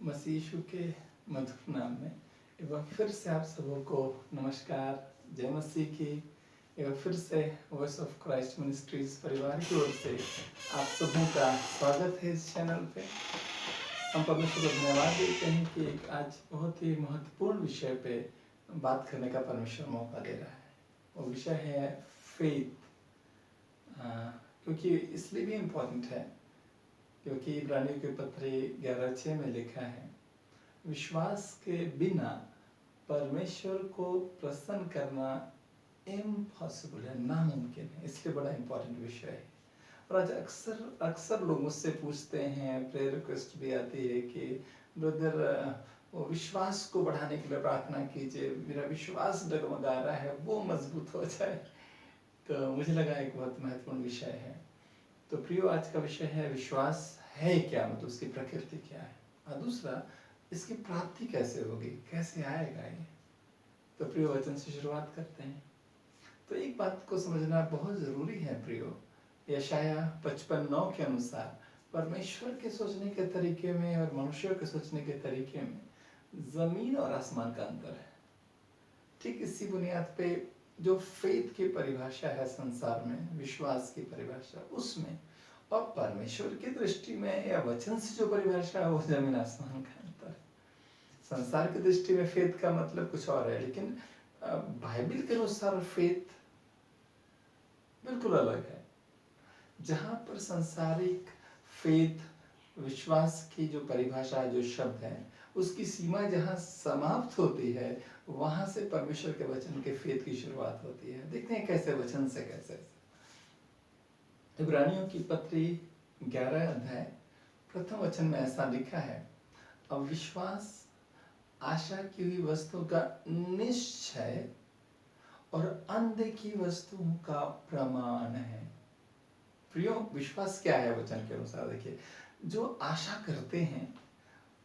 मसीह यीशु के मधुर नाम में एक बार फिर से आप सबों को नमस्कार। जय मसीह की। एक बार फिर से वॉइस ऑफ क्राइस्ट मिनिस्ट्रीज परिवार की ओर से आप सबों का स्वागत है इस चैनल पे। हम परमेश्वर को धन्यवाद देते हैं कि एक आज बहुत ही महत्वपूर्ण विषय पे बात करने का परमेश्वर मौका दे रहा है। वो विषय है फेथ। क्योंकि इसलिए भी इम्पोर्टेंट है क्योंकि इब्रानियों के पत्र 11:6 में लिखा है, विश्वास के बिना परमेश्वर को प्रसन्न करना इम्पॉसिबल है, नामुमकिन है। इसलिए बड़ा इम्पोर्टेंट विषय है। और आज अक्सर लोग मुझसे पूछते हैं, प्रेयर रिक्वेस्ट भी आती है कि ब्रदर वो विश्वास को बढ़ाने के लिए प्रार्थना कीजिए, मेरा विश्वास डगमगा रहा है, वो मजबूत हो जाए। तो मुझे लगा एक बहुत महत्वपूर्ण विषय है। तो प्रियो, आज का विषय है विश्वास है क्या, मतलब उसकी प्रकृति क्या है, और दूसरा इसकी प्राप्ति कैसे होगी, कैसे आएगा ये। तो प्रियो, वचन से शुरुआत करते हैं। तो एक बात को समझना बहुत ज़रूरी है प्रियो। यशाया 55:9 के अनुसार परमेश्वर के सोचने के तरीके में और मनुष्यों के सोचने के तरीके में ज़मीन और आसमान का अंतर है। ठीक इसी बुनियाद पे जो फेथ की परिभाषा है संसार में, विश्वास की परिभाषा उसमें, और परमेश्वर की दृष्टि में या वचन से जो परिभाषा है वो जमीन आसमान का अंतर है। संसार की दृष्टि में फेथ का मतलब कुछ और है, लेकिन बाइबल के अनुसार फेथ बिल्कुल अलग है। जहाँ पर सांसारिक फेथ, विश्वास की जो परिभाषा, जो शब्द है, उसकी सीमा जहाँ समाप्त होती है, वहाँ से परमेश्वर के वचन के फेथ की शुरुआत होती है। देखते हैं कैसे वचन से कैसे। इब्रानियों की पत्री 11 अध्याय प्रथम वचन में ऐसा लिखा है, अब विश्वास आशा की हुई वस्तु का निश्चय और अनदेखी वस्तुओं का प्रमाण है। प्रियो, विश्वास क्या है वचन के अनुसार? देखिए, जो आशा करते हैं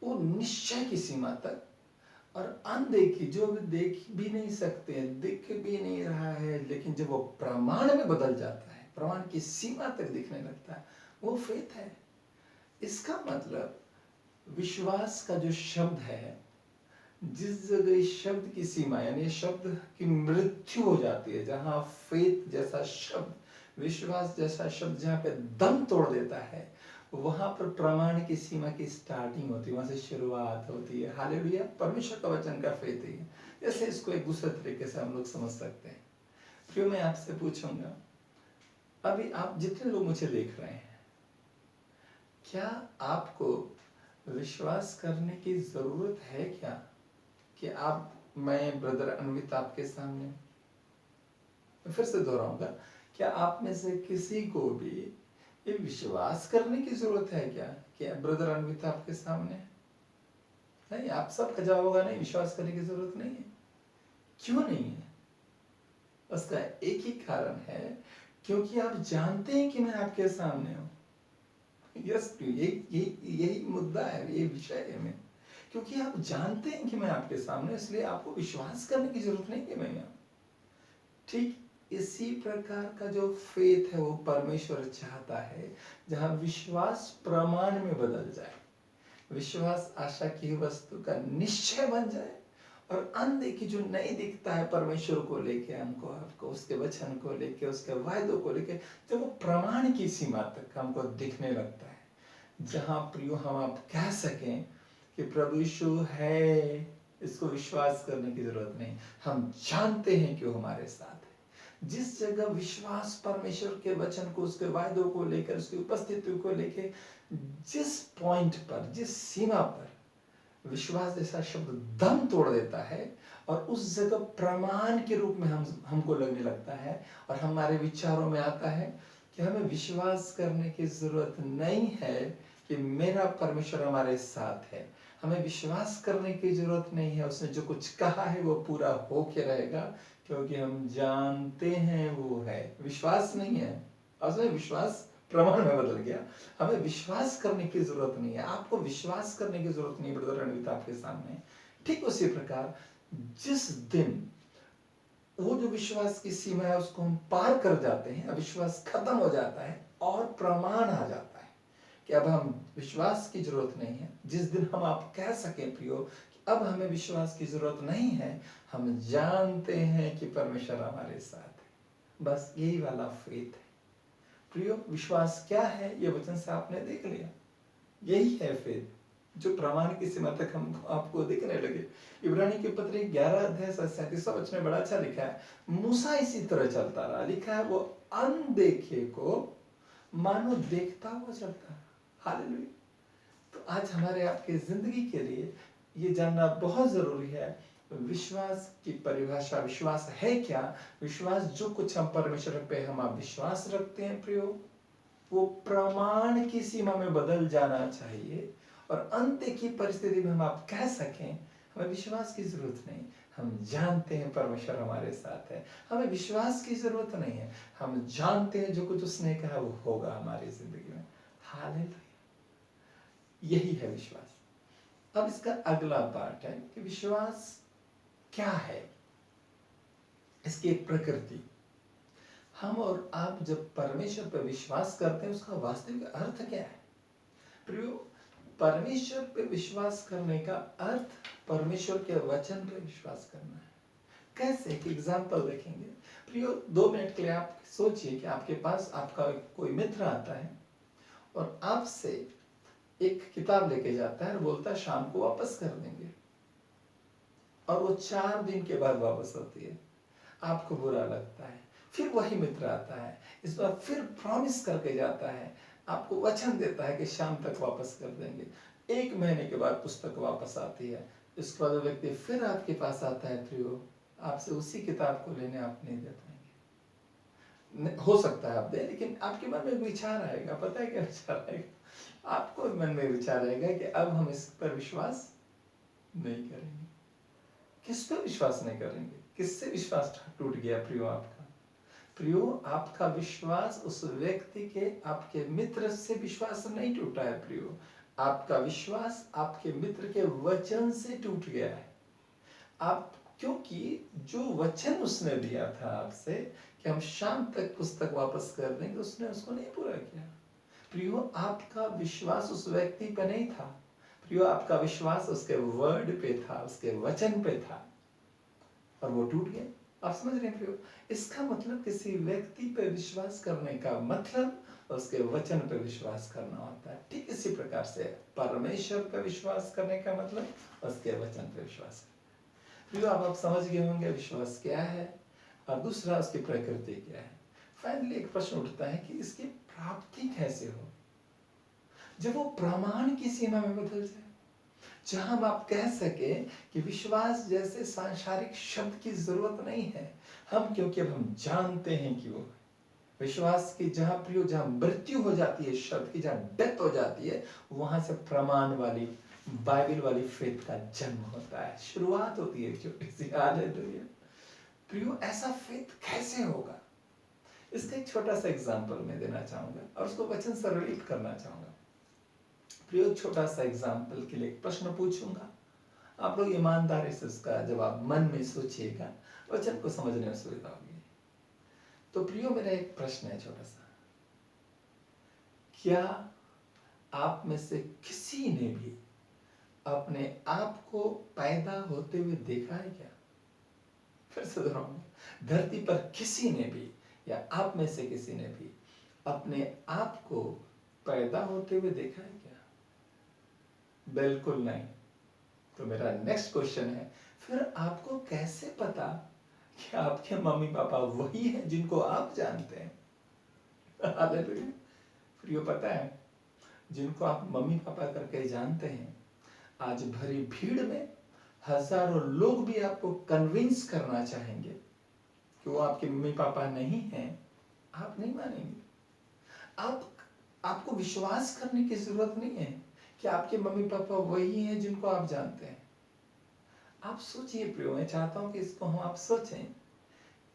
वो निश्चय की सीमा तक, और अनदेखी जो देख भी नहीं सकते, दिख भी नहीं रहा है, लेकिन जब वो प्रमाण में बदल जाता है, प्रमाण की सीमा तक दिखने लगता है, वो फेथ है। इसका मतलब विश्वास का जो शब्द है, जिस जगह इस शब्द की सीमा यानी शब्द की मृत्यु हो जाती है, जहाँ फेथ जैसा शब्द, विश्वास जैसा शब्द जहाँ पे दम तोड़ देता है, वहां पर प्रमाण की सीमा की स्टार्टिंग होती है, वहां से शुरुआत होती है। हालेलुया, परमेश्वर का वचन का फेथ है। जैसे इसको एक दूसरे तरीके से हम लोग समझ सकते हैं। फिर मैं आपसे पूछूंगा, अभी आप जितने लोग मुझे देख रहे हैं, क्या आपको विश्वास करने की जरूरत है क्या कि मैं ब्रदर अन्वित आपके सामने, फिर से दोहराऊंगा, क्या आप में से किसी को भी ये विश्वास करने की जरूरत है क्या कि ब्रदर अन्वित आपके सामने? नहीं, आप सबका जवाब होगा नहीं, विश्वास करने की जरूरत नहीं है। क्यों नहीं है? उसका एक ही कारण है, क्योंकि आप जानते हैं कि मैं आपके सामने हूं। यस, यही मुद्दा है, ये विषय है। मैं क्योंकि आप जानते हैं कि मैं आपके सामने, इसलिए आपको विश्वास करने की जरूरत नहीं कि मैं यहाँ। ठीक इसी प्रकार का जो फेथ है वो परमेश्वर चाहता है, जहां विश्वास प्रमाण में बदल जाए, विश्वास आशा की वस्तु का निश्चय बन जाए, और अनदेखी जो नहीं दिखता है परमेश्वर को लेके, हमको आपको उसके वचन को लेके, उसके वायदों को लेके, जब वो प्रमाण की सीमा तक हमको दिखने लगता है, जहां प्रियो हम आप कह सकें कि प्रभु यीशु है, इसको विश्वास करने की जरूरत नहीं, हम जानते हैं कि वो हमारे साथ है। जिस जगह विश्वास परमेश्वर के वचन को, उसके वायदों को लेकर, उसकी उपस्थिति को लेकर, जिस पॉइंट पर, जिस सीमा पर विश्वास जैसा शब्द दम तोड़ देता है, और उस जगह प्रमाण के रूप में हमको लगने लगता है, और हमारे विचारों में आता है कि हमें विश्वास करने की जरूरत नहीं है कि मेरा परमेश्वर हमारे साथ है। हमें विश्वास करने की जरूरत नहीं है, उसने जो कुछ कहा है वो पूरा होके रहेगा, क्योंकि हम जानते हैं वो है। विश्वास नहीं है, उसमें विश्वास प्रमाण में बदल गया। हमें विश्वास करने की जरूरत नहीं है, आपको विश्वास करने की जरूरत नहीं ब्रदर रणवीत आपके सामने। ठीक उसी प्रकार जिस दिन वो जो विश्वास की सीमा है उसको हम पार कर जाते हैं, अविश्वास खत्म हो जाता है और प्रमाण आ जाता है। कि अब हम विश्वास की जरूरत नहीं है, जिस दिन हम आप कह सकें प्रियो कि अब हमें विश्वास की जरूरत नहीं है, हम जानते हैं कि परमेश्वर हमारे साथ है। बस यही वाला फेथ है प्रियो। विश्वास क्या है ये वचन से आपने देख लिया, यही है फेथ जो प्रमाण की सीमा तक हम आपको दिखने लगे। इब्रानी के पत्र 11 अध्याय 37 वचन में बड़ा अच्छा लिखा है, मूसा इसी तरह चलता रहा, लिखा है वो अनदेखे को मानो देखता हुआ चलता है। हालेलुया। तो आज हमारे आपके जिंदगी के लिए ये जानना बहुत जरूरी है, विश्वास की परिभाषा, विश्वास है क्या। विश्वास जो कुछ हम परमेश्वर पे हम आप विश्वास रखते हैं प्रियो, वो प्रमाण की सीमा में बदल जाना चाहिए, और अंत की परिस्थिति में हम आप कह सकें हमें विश्वास की जरूरत नहीं, हम जानते हैं परमेश्वर हमारे साथ है। हमें विश्वास की जरूरत नहीं है, हम जानते हैं जो कुछ उसने कहा वो होगा हमारी जिंदगी में। हालेलुया। यही है विश्वास। अब इसका अगला पार्ट है कि विश्वास क्या है, इसकी एक प्रकृति। हम और आप जब परमेश्वर पर विश्वास करते हैं उसका वास्तविक अर्थ क्या है प्रियो। परमेश्वर पे विश्वास करने का अर्थ परमेश्वर के वचन पे विश्वास करना है। कैसे, एक एग्जाम्पल देखेंगे प्रियो। 2 मिनट के लिए आप सोचिए कि आपके पास आपका कोई मित्र आता है और आपसे एक किताब लेके जाता है और बोलता है शाम को वापस कर देंगे, और वो 4 दिन के बाद वापस होती है। आपको बुरा लगता है। फिर वही मित्र आता है, इस बार फिर प्रॉमिस करके जाता है, आपको वचन देता है कि शाम तक वापस कर देंगे। 1 महीने के बाद पुस्तक वापस आती है। इसके बाद व्यक्ति फिर आपके पास आता है प्रियो, आपसे उसी किताब को लेने आप नहीं दे पाएंगे। हो सकता है आप दे, लेकिन आपके मन में विचार आएगा। पता है क्या विचार आएगा? आपको मन में विचार आएगा कि अब हम इस पर विश्वास नहीं करेंगे। किस पर विश्वास नहीं करेंगे? किससे विश्वास टूट गया प्रियो आपका? प्रियो, आपका विश्वास उस व्यक्ति के, आपके मित्र से विश्वास नहीं टूटा है प्रियो। आपका विश्वास आपके मित्र के वचन से टूट गया है। आप, क्योंकि जो वचन उसने दिया था आपसे कि हम शाम तक पुस्तक वापस कर देंगे, उसने उसको नहीं पूरा किया। प्रियो, आपका विश्वास उस व्यक्ति पे नहीं था प्रियो, आपका विश्वास उसके वर्ड पे था, उसके वचन पे था, और वो टूट गया। आप समझ रहे हैं प्रियो? इसका मतलब किसी व्यक्ति पे विश्वास करने का मतलब उसके वचन पे विश्वास करना होता है। ठीक इसी प्रकार से परमेश्वर पे विश्वास करने का मतलब उसके वचन पे विश्वास करना। प्रियो, आप समझ गए होंगे विश्वास क्या है और दूसरा उसकी प्रकृति क्या है। फाइनली एक प्रश्न उठता है कि इसकी प्राप्ति कैसे हो, जब वो प्रमाण की सीमा में बदल जाए, जहां हम आप कह सके कि विश्वास जैसे सांसारिक शब्द की जरूरत नहीं है हम, क्योंकि अब हम जानते हैं कि वो विश्वास की जहां प्रियो, जहां मृत्यु हो जाती है शब्द की, जहां डेथ हो जाती है, वहां से प्रमाण वाली, बाइबल वाली फेथ का जन्म होता है, शुरुआत होती है छोटी सी। हालेलुया। प्रियो, ऐसा फेथ कैसे होगा, इसका एक छोटा सा एग्जांपल मैं देना चाहूंगा और उसको वचन से रिलेट करना चाहूंगा। प्रियो, छोटा सा एग्जाम्पल के लिए एक प्रश्न पूछूंगा, आप लोग ईमानदारी से उसका जवाब मन में सोचिएगा, वचन को समझने में सुविधा होगी। तो प्रियो, मेरा एक प्रश्न है छोटा सा, क्या आप में से किसी ने भी अपने आप को पैदा होते हुए देखा है क्या? फिर से दोहराऊंगा, धरती पर किसी ने भी, या आप में से किसी ने भी अपने आप को पैदा होते हुए देखा है क्या? बिल्कुल नहीं। तो मेरा नेक्स्ट क्वेश्चन है, फिर आपको कैसे पता कि आपके मम्मी पापा वही हैं जिनको आप जानते हैं? हालेलुया। प्रियो, पता है, जिनको आप मम्मी पापा करके जानते हैं, आज भरी भीड़ में हजारों लोग भी आपको कन्विंस करना चाहेंगे कि वो आपके मम्मी पापा नहीं हैं, आप नहीं मानेंगे। आपको विश्वास करने की जरूरत नहीं है कि आपके मम्मी पापा वही हैं जिनको आप जानते हैं। आप सोचिए प्रियो, मैं चाहता हूं कि इसको हम आप सोचें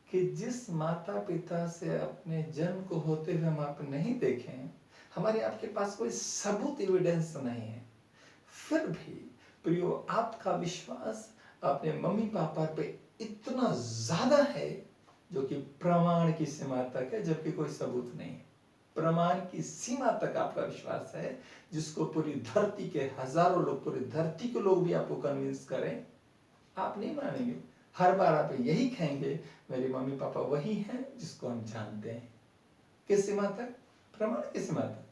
कि जिस माता पिता से अपने जन्म को होते हुए हम आप नहीं देखे हैं, हमारे आपके पास कोई सबूत, एविडेंस नहीं है, फिर भी प्रियो आपका विश्वास अपने मम्मी पापा पे इतना ज्यादा है जो कि प्रमाण की सीमा तक है, जबकि कोई सबूत नहीं है। प्रमाण की सीमा तक आपका विश्वास है, जिसको पूरी धरती के हजारों लोग, पूरी धरती के लोग भी आपको कन्विंस करें, आप नहीं मानेंगे। हर बार आप यही कहेंगे, मेरे मम्मी पापा वही हैं जिसको हम जानते हैं। किस सीमा तक? प्रमाण की सीमा तक।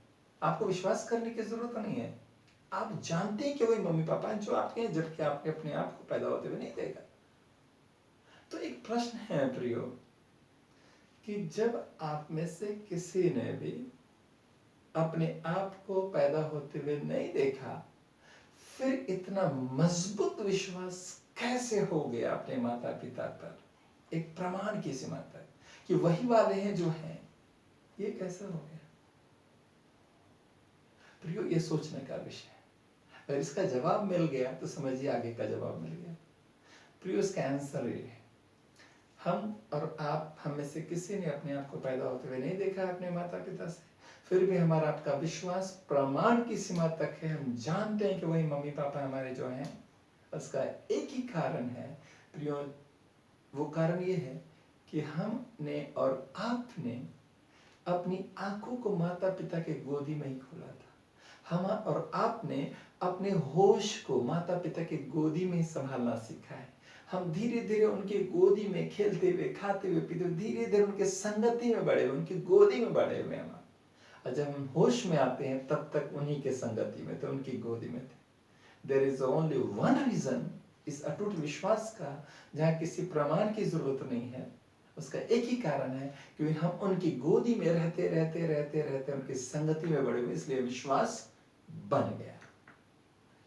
आपको विश्वास करने की जरूरत नहीं है, आप जानते हैं कि वही मम्मी पापा हैं जो आपके हैं, जबकि आपने अपने आप को पैदा होते हुए नहीं देखा। तो एक प्रश्न है प्रियो, कि जब आप में से किसी ने भी अपने आप को पैदा होते हुए नहीं देखा, फिर इतना मजबूत विश्वास कैसे हो गया अपने माता पिता पर, एक प्रमाण की सीमा तक, कि वही वाले हैं जो हैं? ये कैसे हो गया प्रियो? ये सोचने का विषय है। अगर इसका जवाब मिल गया तो समझिए आगे का जवाब मिल गया। प्रियो, इसका आंसर ये है, हम और आप, हम में से किसी ने अपने आप को पैदा होते हुए नहीं देखा अपने माता पिता से, फिर भी हमारा आपका विश्वास प्रमाण की सीमा तक है। हम जानते हैं कि वही मम्मी पापा हमारे जो हैं। उसका एक ही कारण है प्रियो, वो कारण ये है कि हमने और आपने अपनी आंखों को माता पिता के गोदी में ही खोला था। हम और आपने अपने होश को माता पिता के गोदी में ही संभालना सीखा है। हम धीरे धीरे उनके गोदी में खेलते हुए, खाते हुए, पीते हुए, धीरे धीरे उनके संगति में बड़े हुए, उनकी गोदी में बड़े हुए हम। और जब हम होश में आते हैं तब तक उन्हीं के संगति में थे, उनकी गोदी में थे। There is only one reason, इस अटूट विश्वास का, जहाँ किसी प्रमाण की जरूरत नहीं है। उसका एक ही कारण है कि हम उनकी गोदी में रहते रहते रहते रहते उनकी संगति में बड़े हुए, इसलिए विश्वास बन गया।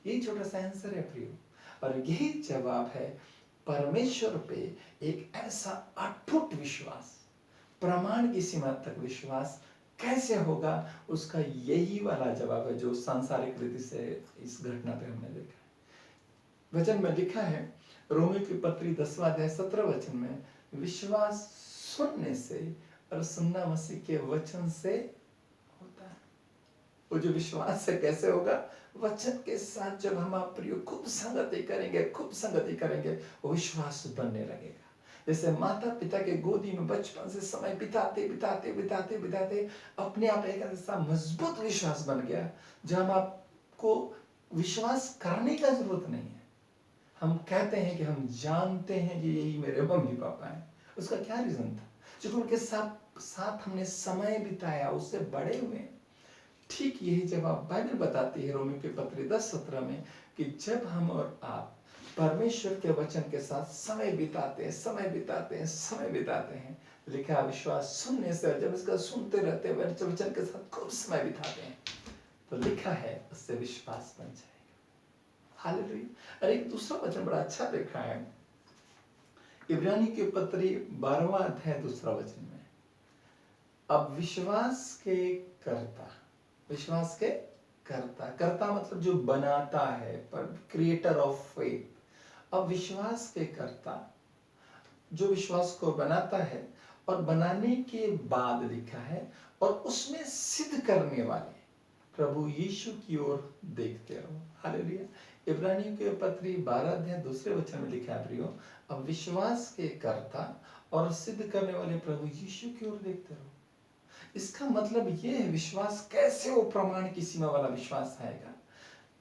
यही छोटा सा आंसर है प्रियो, और यही जवाब है परमेश्वर पे एक ऐसा अटूट विश्वास, प्रमाण की सीमा तक विश्वास कैसे होगा, उसका यही वाला जवाब है जो सांसारिक रीति से इस घटना पे हमने देखा है। वचन में लिखा है, रोमियो की पत्री 10वां अध्याय 17 वचन में, विश्वास सुनने से और सुनना मसीह के वचन से होता है। वो जो विश्वास से कैसे होगा? वचन के साथ जब हम आप प्रियो खूब संगति करेंगे, खूब संगति करेंगे, वो विश्वास बनने लगेगा। जैसे माता पिता के गोदी में बचपन से समय बिताते बिताते बिताते बिताते अपने आप एक ऐसा मजबूत विश्वास बन गया, जब आपको विश्वास करने का जरूरत नहीं है। हम कहते हैं कि हम जानते हैं कि यही मेरे मम्मी पापा हैं। उसका क्या रीजन था? क्योंकि उनके साथ हमने समय बिताया, उससे बड़े हुए। ठीक यही जवाब बाइबल बताती है रोमियो के पत्र 10:17 में, कि जब हम और आप परमेश्वर के वचन के साथ समय बिताते हैं, समय बिताते हैं, समय बिताते हैं, लिखा विश्वास सुनने से, जब इसका सुनते रहते हैं, वचन के साथ खूब समय बिताते हैं, तो लिखा है उससे विश्वास बन जाएगा। हालेलुया। और एक दूसरा वचन बड़ा अच्छा लिखा है, इब्रानी के पत्री 12वां अध्याय 2 वचन में, अब विश्वास के कर्ता, विश्वास के कर्ता, कर्ता मतलब जो बनाता है, पर क्रिएटर ऑफ फेथ। अब विश्वास के कर्ता जो विश्वास को बनाता है और बनाने के बाद लिखा है, और उसमें सिद्ध करने वाले प्रभु यीशु की ओर देखते रहो। हालेलुया। इब्रानियों के पत्री 12 अध्याय 2 वचन में लिखा है प्रियो, अब विश्वास के कर्ता और सिद्ध करने वाले प्रभु यीशु की ओर देखते रहो। इसका मतलब ये है, विश्वास कैसे वो प्रमाण की सीमा वाला विश्वास आएगा?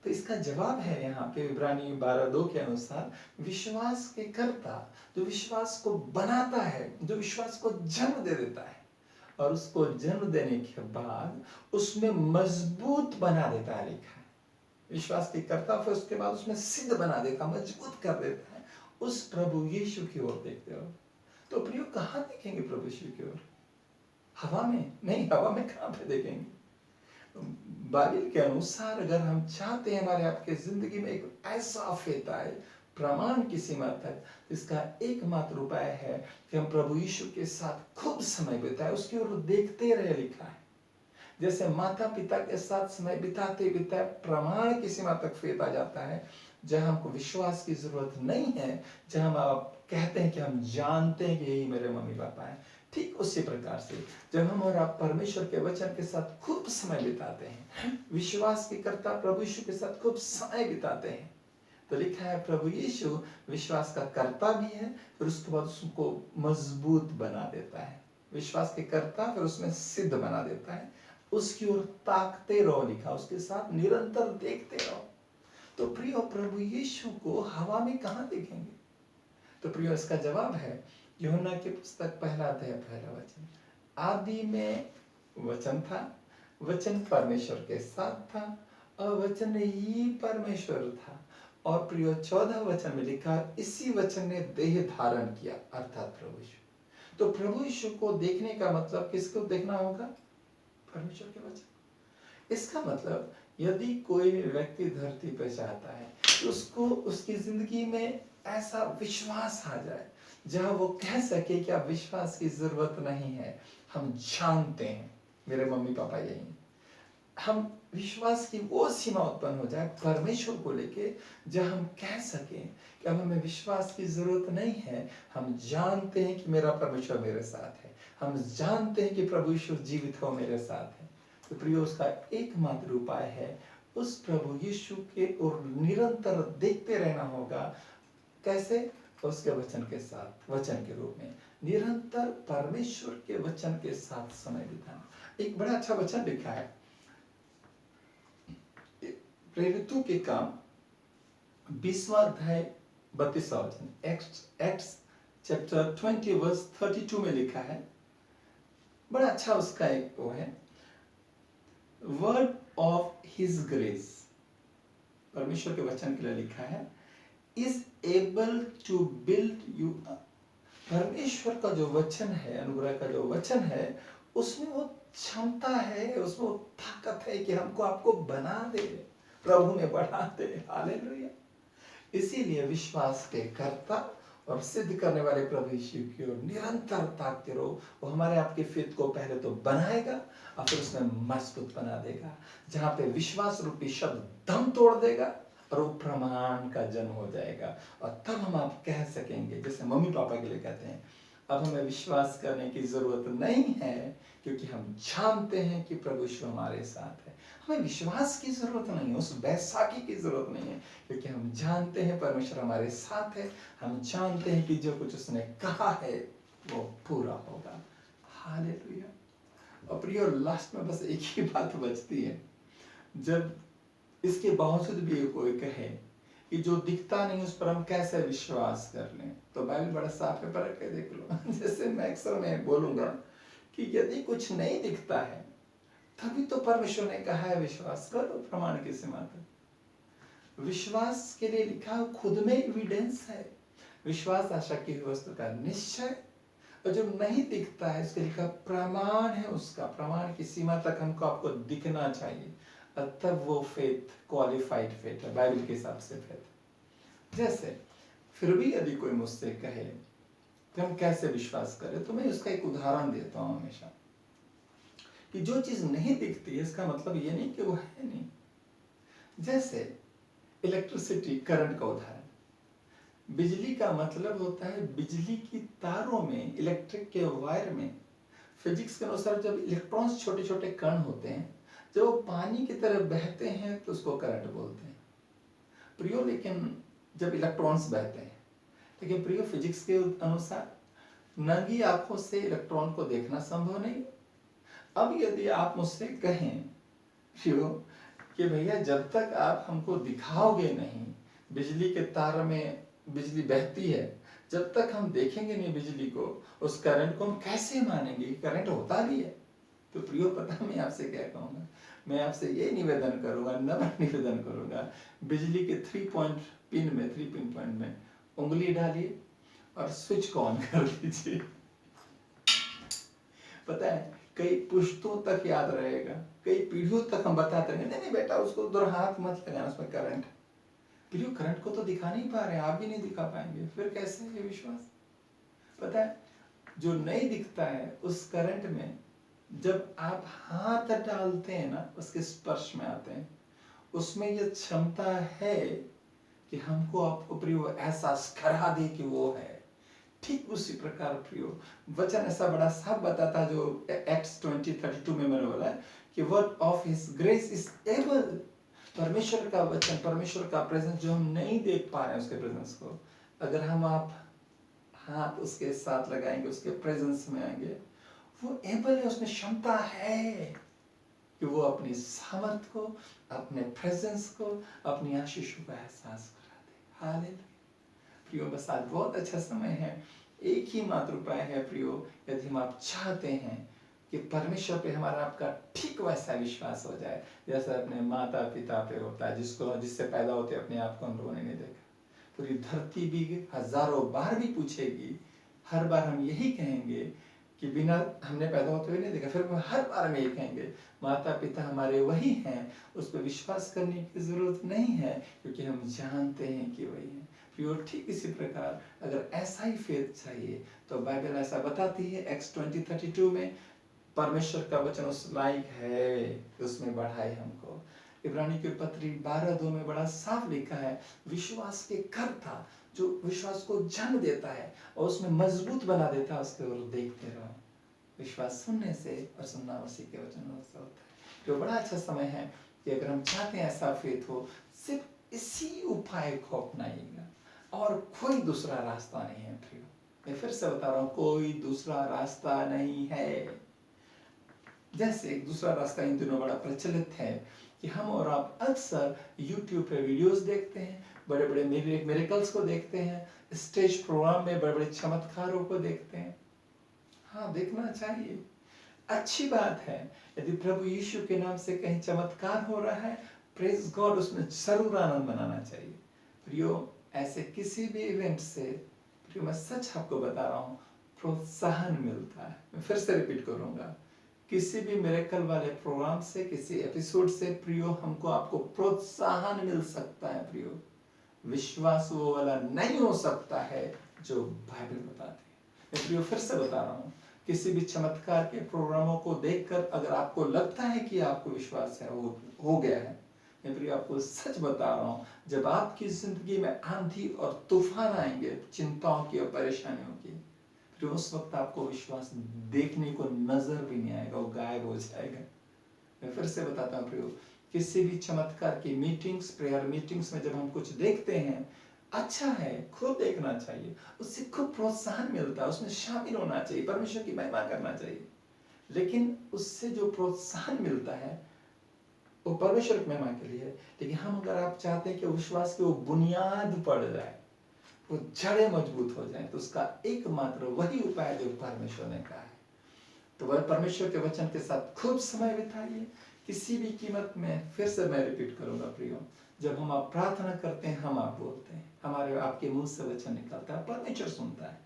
तो इसका जवाब है यहाँ पे इब्रानी 12:2 के अनुसार, विश्वास के कर्ता जो विश्वास को बनाता है, जो विश्वास को जन्म दे देता है, और उसको जन्म देने के बाद उसमें मजबूत बना देता है। लिखा है विश्वास के कर्ता, फिर उसके बाद उसमें सिद्ध बना देता, मजबूत कर देता है। उस प्रभु यीशु की ओर देखते हो। तो प्रियो, कहाँ देखेंगे प्रभु यीशु की ओर? हवा में नहीं, हवा में कहाँ पे देखेंगे? बाइबल के अनुसार अगर हम चाहते हैं हमारे आपके जिंदगी में एक ऐसा फेत आए प्रमाण की सीमा तक, इसका एकमात्र उपाय है कि हम प्रभु यीशु के साथ खूब समय बिताए, उसकी ओर देखते रहे। लिखा है जैसे माता पिता के साथ समय बिताते बिताए प्रमाण की सीमा तक फेत आ जाता है, जहां हमको विश्वास की जरूरत नहीं है, जहां हम आप कहते हैं कि हम जानते हैं कि यही मेरे मम्मी पापा हैं। ठीक उसी प्रकार से जब हम और आप परमेश्वर के वचन के साथ खूब समय बिताते हैं, विश्वास के कर्ता प्रभु यीशु के साथ खूब समय बिताते हैं, तो लिखा है प्रभु यीशु विश्वास का कर्ता भी है, फिर उसके बाद उसको मजबूत बना देता है। विश्वास के कर्ता फिर उसमें सिद्ध बना देता है, उसकी ओर ताकते रहो लिखा, उसके साथ निरंतर देखते रहो। तो प्रियो, प्रभु यीशु को हवा में कहाँ देखेंगे? तो प्रियो, इसका जवाब है यूहन्ना की पुस्तक 1 अध्याय 1 वचन, आदि में वचन था, वचन परमेश्वर के साथ था और वचन ही परमेश्वर था। और प्रियो 14 वचन में लिखा, इसी वचन ने देह धारण किया, अर्थात प्रभु यीशु। तो प्रभु यीशु को देखने का मतलब किसको देखना होगा? परमेश्वर के वचन। इसका मतलब यदि कोई व्यक्ति धरती पर चाहता है तो उसको उसकी जिंदगी में ऐसा विश्वास आ जाए जहां वो कह सके कि अब विश्वास की जरूरत नहीं है, हम जानते हैं, मेरे मम्मी पापा यही हैं। हम विश्वास की वो सीमा उत्पन्न हो जाए परमेश्वर को लेके जहां हम कह सकें कि अब हमें विश्वास की जरूरत नहीं है, हम जानते हैं कि मेरा परमेश्वर मेरे साथ है, हम जानते हैं कि प्रभु यीशु जीवित हो मेरे साथ है। तो प्रियो, उसका एकमात्र उपाय है उस प्रभु यीशु के और निरंतर देखते रहना होगा। कैसे? उसके वचन के साथ, वचन के रूप में निरंतर परमेश्वर के वचन के साथ समय बिताना। एक बड़ा अच्छा वचन लिखा है प्रेरितों के काम 20वां अध्याय 32वां वचन, एक्ट्स चैप्टर 20 वर्स 32 में लिखा है। बड़ा अच्छा उसका एक वो है, वर्ड ऑफ हिज ग्रेस, परमेश्वर के वचन के लिए लिखा है, is able to build you up. परमेश्वर का जो वचन है, अनुग्रह का जो वचन है, उसमें वो क्षमता है, उसमें वो ताकत है कि हमको आपको बना दे, प्रभु में बढ़ा दे। हालेलुया। इसीलिए विश्वास के कर्ता और सिद्ध करने वाले प्रभु यीशु की ओर निरंतर ताकते रहो। वो हमारे आपके फेथ को पहले तो बनाएगा और फिर उसमें मजबूत बना देगा, जहां पे विश्वास रूपी शब्द दम तोड़ देगा और वो प्रमाण का जन्म हो जाएगा। और तब हम आप कह सकेंगे, जैसे मम्मी पापा के लिए कहते हैं, अब हमें विश्वास करने की जरूरत नहीं है क्योंकि हम जानते हैं कि प्रभु यीशु हमारे साथ है। हमें विश्वास की जरूरत नहीं है, उस बैसाखी की जरूरत नहीं है, क्योंकि हम जानते हैं परमेश्वर हमारे साथ है। हम जानते हैं कि जो कुछ उसने कहा है वो पूरा होगा। हालेलुया। और प्रियो, लास्ट में बस एक ही बात बचती है, जब इसके बावजूद भी कोई कहे कि जो दिखता नहीं उस पर हम कैसे विश्वास कर लें, तो बाइबल बड़ा साफ है, पढ़ के देख लो। जैसे मैं अक्सर में बोलूंगा कि यदि कुछ नहीं दिखता है तभी तो परमेश्वर ने कहा है विश्वास करो प्रमाण की सीमा तक। विश्वास के लिए लिखा खुद में एविडेंस है। विश्वास आशा की वस्तु का निश्चय, और जो नहीं दिखता है उसके लिखा प्रमाण है, उसका प्रमाण की सीमा तक हमको आपको दिखना चाहिए, तब वो फेथ क्वालिफाइड फेथ है, बाइबल के हिसाब से फेथ। जैसे फिर भी यदि कोई मुझसे कहे कि हम कैसे विश्वास करें, तो मैं उसका एक उदाहरण देता हूं हमेशा कि जो चीज नहीं दिखती है इसका मतलब ये नहीं कि वो है नहीं। जैसे इलेक्ट्रिसिटी, करंट का उदाहरण, बिजली का मतलब होता है बिजली की तारों में, इलेक्ट्रिक के वायर में फिजिक्स के अनुसार जब इलेक्ट्रॉन्स, छोटे छोटे कण होते हैं, जब वो पानी की तरह बहते हैं तो उसको करंट बोलते हैं प्रियो। लेकिन जब इलेक्ट्रॉन्स बहते हैं, लेकिन प्रियो फिजिक्स के अनुसार नंगी आंखों से इलेक्ट्रॉन को देखना संभव नहीं। अब यदि आप मुझसे कहें प्रियो कि भैया जब तक आप हमको दिखाओगे नहीं बिजली के तार में बिजली बहती है, जब तक हम देखेंगे नहीं बिजली को, उस करंट को हम कैसे मानेंगे कि करंट होता भी है? तो प्रियो, पता मैं आपसे क्या कहूँगा, मैं आपसे ये निवेदन करूँगा, नम्र निवेदन करूँगा, बिजली के 3 पॉइंट पिन में, 3 पिन पॉइंट में उंगली डालिए और स्विच को ऑन कर दीजिए। पता है कई पुश्तों तक याद रहेगा, कई पीढ़ियों तक हम बताते रहेंगे, नहीं नहीं बेटा उसको उधर हाथ मत लगाना, उसमें करंट। प्रियो, करंट को तो दिखा नहीं पा रहे हैं, आप भी नहीं दिखा पाएंगे, फिर कैसे ये विश्वास? पता है जो नहीं दिखता है उस करंट में जब आप हाथ डालते हैं ना, उसके स्पर्श में आते हैं, उसमें ये क्षमता है कि हमको आपको प्रियो एहसास करा दे कि वो है। ठीक उसी प्रकार प्रियो वचन ऐसा बड़ा साफ बताता है, जो एक्ट्स 20:32 में मैंने बोला है कि word of his grace is able. परमेश्वर का वचन, परमेश्वर का प्रेजेंस जो हम नहीं देख पा रहे हैं उसके प्रेजेंस को, अगर हम आप हाथ उसके साथ लगाएंगे, उसके प्रेजेंस में आएंगे, वो एबल है, उसमें क्षमता है। कि वो अपनी सामर्थ को, अपने प्रेजेंस को, अपनी आशीषों का एहसास करा दे। हालेलुया। प्रियो, बस आज बहुत अच्छा समय है। एक ही मात्र उपाय है प्रियो, यदि हम आप चाहते हैं कि परमेश्वर पे हमारा आपका ठीक वैसा विश्वास हो जाए जैसे अपने माता पिता पे होता है, जिससे पैदा होते अपने आप को हम लोगों ने नहीं देखा। पूरी धरती भी हजारों बार भी पूछेगी, हर बार हम यही कहेंगे कि बिना हमने पैदा होते हुए नहीं देखा। फिर हर बार में ये कहेंगे माता पिता हमारे वही हैं, उस पर विश्वास करने की जरूरत नहीं है क्योंकि हम जानते हैं कि वही है। फिर ठीक इसी प्रकार अगर ऐसा ही फेथ चाहिए तो बाइबल ऐसा बताती है एक्स 20:32 में, परमेश्वर का वचन उस लायक है, उसमें बढ़ाए हमको। इब्रानी की पत्री 12:2 में बड़ा साफ लिखा है, विश्वास के कर्ता जो विश्वास को जन्म देता है और उसमें मजबूत बना देता है, उसके ओर देखते रहो। विश्वास सुनने से और सुनना मसीह के वचनों से होता है। तो बड़ा अच्छा समय है कि अगर हम चाहते हैं ऐसा फेथ हो, सिर्फ इसी उपाय को अपनाइएगा और कोई दूसरा रास्ता नहीं है प्रियो। मैं फिर से बता रहा हूँ, कोई दूसरा रास्ता नहीं है। जैसे एक दूसरा रास्ता इन दिनों बड़ा प्रचलित है कि हम और आप अक्सर YouTube पे वीडियोस देखते हैं, बड़े बड़े मिरेकल्स को देखते हैं, स्टेज प्रोग्राम में बड़े बड़े चमत्कारों को देखते हैं। हाँ, देखना चाहिए, अच्छी बात है। यदि प्रभु यीशु के नाम से कहीं चमत्कार हो रहा है, प्रेज गॉड, उसमें जरूर आनंद मनाना चाहिए। प्रियो, ऐसे किसी भी इवेंट से प्रियो मैं सच आपको बता रहा हूँ, प्रोत्साहन मिलता है। मैं फिर से रिपीट करूंगा, किसी भी मिरेकल वाले प्रोग्राम से, किसी एपिसोड से प्रियो हमको आपको प्रोत्साहन मिल सकता है प्रियो। विश्वास वो वाला नहीं हो सकता है जो बाइबल बताती है। मैं प्रियो फिर से बता रहा हूँ, किसी भी चमत्कार के प्रोग्रामों को देखकर अगर आपको लगता है कि आपको विश्वास है, वो हो गया है, मैं प्रियो आपको सच बता रहा हूँ, जब आपकी जिंदगी में आंधी और तूफान आएंगे, चिंताओं की और परेशानियों की, फिर उस वक्त आपको विश्वास देखने को नजर भी नहीं आएगा, वो गायब हो जाएगा। मैं फिर से बताता हूँ प्रियो, किसी भी चमत्कार की मीटिंग्स, प्रेयर मीटिंग्स में जब हम कुछ देखते हैं, अच्छा है, खूब देखना चाहिए, उससे खूब प्रोत्साहन मिलता है, उसमें शामिल होना चाहिए, परमेश्वर की महिमा करना चाहिए। लेकिन उससे जो प्रोत्साहन मिलता है वो परमेश्वर की महिमा के लिए है। लेकिन हम अगर आप चाहते हैं कि विश्वास की वो बुनियाद पड़ जाए, वो जड़ें मजबूत हो जाए, तो उसका एकमात्र वही उपाय जो परमेश्वर ने कहा है। तो वह परमेश्वर के वचन के साथ खूब समय बिताइए, किसी भी कीमत में। फिर से मैं रिपीट करूंगा प्रियो, जब हम आप प्रार्थना करते हैं, हम आप बोलते हैं, हमारे आपके मुंह से वचन निकलता है, परमेश्वर सुनता है।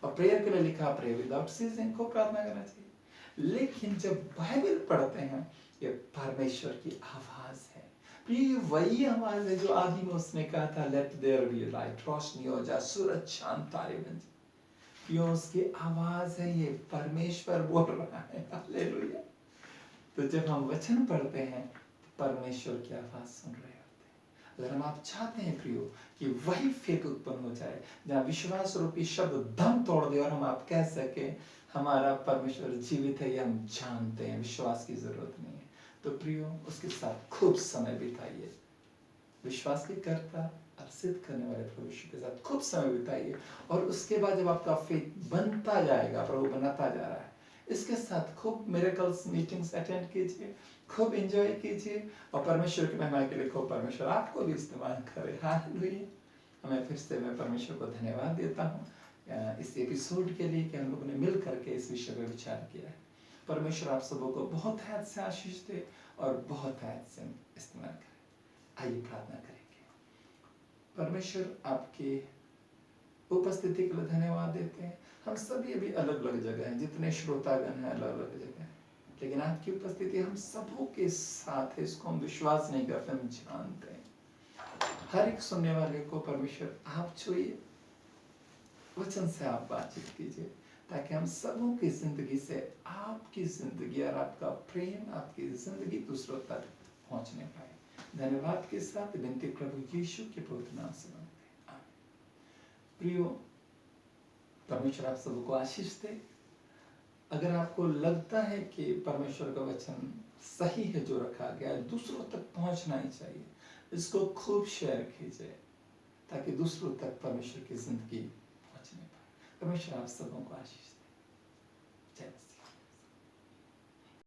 और प्रेयर के लिए लिखा, प्रे विदाउट सीजिंग, को प्रार्थना करना चाहिए। लेकिन जब बाइबल पढ़ते हैं, ये परमेश्वर की आवाज है। ये वही आवाज है जो आदि में उसने कहा था, लेट देयर बी लाइट, रोशनी हो जा, सूरज चांद तारे बन जाए। क्यों? उसकी आवाज है, ये परमेश्वर बोल रहा है। हालेलुया। तो जब हम वचन पढ़ते हैं, परमेश्वर की आवाज सुन रहे होते हैं। अगर हम आप चाहते हैं प्रियो कि वही फेथ उत्पन्न हो जाए, जहाँ विश्वास रूपी शब्द दम तोड़ दे और हम आप कह सके हमारा परमेश्वर जीवित है, ये हम जानते हैं, विश्वास की जरूरत नहीं है, तो प्रियो उसके साथ खूब समय बिताइए। विश्वास की कर्ता और सिद्ध करने वाले प्रभु यीशु के साथ खूब समय बिताइए। और उसके बाद जब आपका फेथ बनता जाएगा, प्रभु बनाता जा रहा है, इसके साथ खूब मिरेकल्स मीटिंग्स अटेंड कीजिए, खूब एंजॉय कीजिए, और परमेश्वर की महिमा के लिए खूब परमेश्वर आपको भी इस्तेमाल करे। हालेलुया। मैं फिर से मैं परमेश्वर को धन्यवाद देता हूँ इस एपिसोड के लिए कि हम लोगों ने मिल करके इस विषय पर विचार किया है। परमेश्वर आप सबों को बहुत हैत से आशीष दे और बहुत हैत से इस्तेमाल करे। आइए प्रार्थना करेंगे। परमेश्वर आपकी उपस्थिति के लिए धन्यवाद देते हैं। हम सभी अभी अलग अलग जगह हैं, जितने श्रोतागण हैं अलग अलग जगह हैं, लेकिन आपकी उपस्थिति हम सबों के साथ है, इसको हम विश्वास नहीं करते, हम जानते हैं। हर एक सुनने वाले को परमेश्वर आप छुइए, वचन से आप बातचीत कीजिए, ताकि हम सबों की जिंदगी से आपकी जिंदगी और आपका प्रेम, आपकी जिंदगी दूसरों तक पहुंचने पाए। धन्यवाद के साथ विनती प्रभु यीशु के पवित्र नाम से मांगते हैं, आमीन। प्रियो, परमेश्वर आप सबको आशीष दे। अगर आपको लगता है कि परमेश्वर का वचन सही है, जो रखा गया है, दूसरों तक पहुंचना ही चाहिए, इसको खूब शेयर कीजिए, ताकि दूसरों तक परमेश्वर की जिंदगी पहुंचने पाए। परमेश्वर आप सबों को आशीष दे। जय